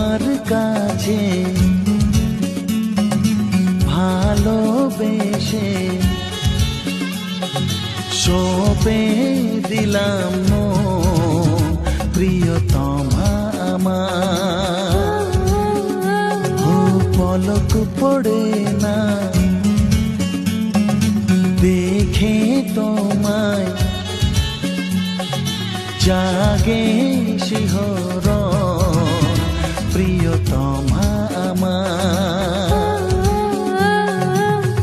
তোমার কাছে ভালোবেসে সঁপে দিলাম মন, প্রিয়তমা আমার। ও পলক পড়ে না দেখে তোমায়, জাগে শিহরণ, প্রিয়তমা আমার।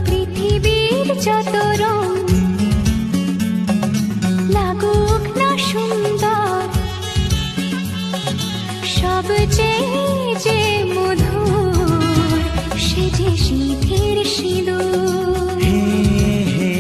পৃথিবীর যত রং লাগুক না সুন্দর, সবচেয়ে যে মধুর সে যে সিঁথির সিঁদুর। হে হে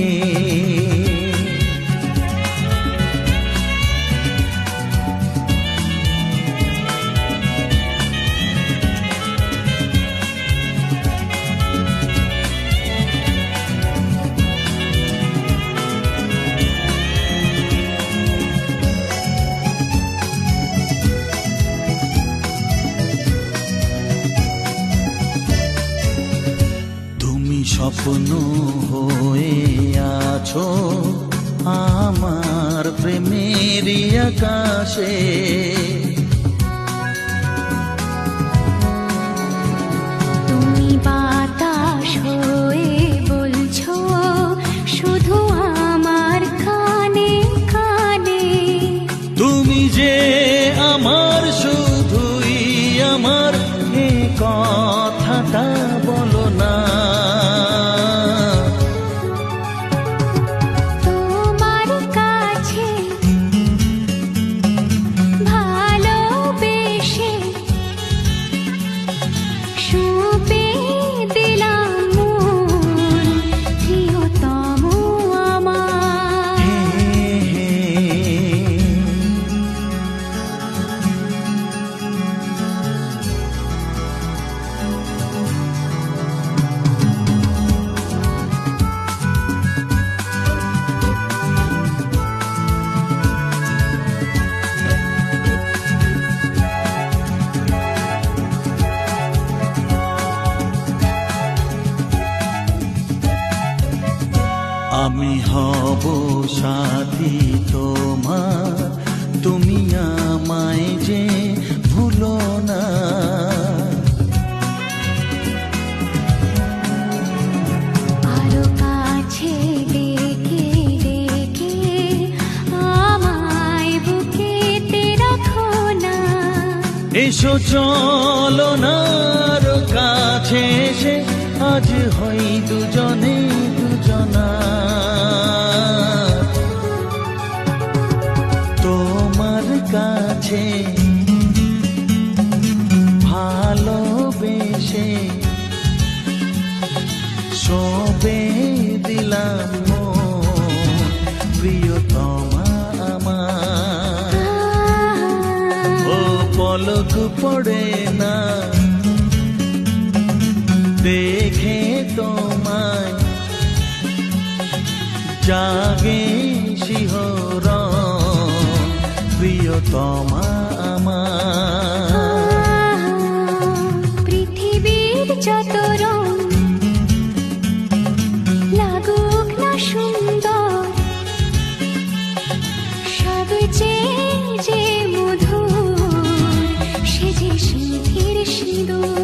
স্বপ্ন হয়ে আছো আমার প্রেমের আকাশে, তুমি বাতাস হয়ে বলছো শুধু আমার কানে কানে। তুমি যে আমার শুধুই আমার, এ কথাটা বলো না। আমি হব সাথী তোমার, তুমি আমায় যে ভুলো না। আরো কাছে ডেকে ডেকে আমায় বুকেতে রাখো না। এসো চলো না আরো কাছে এসে আজ হই দুজনে দুজনা। তোমার কাছে ভালোবেসে সঁপে দিলাম মন, প্রিয়তমা আমার। ও পলক পড়ে না দেখে তোমায়, জাগে শিহরণ, প্রিয়তমা আমার। পৃথিবীর যত রং লাগুক না সুন্দর, সবচেয়ে যে মধুর সে যে সিঁথির সিঁদুর।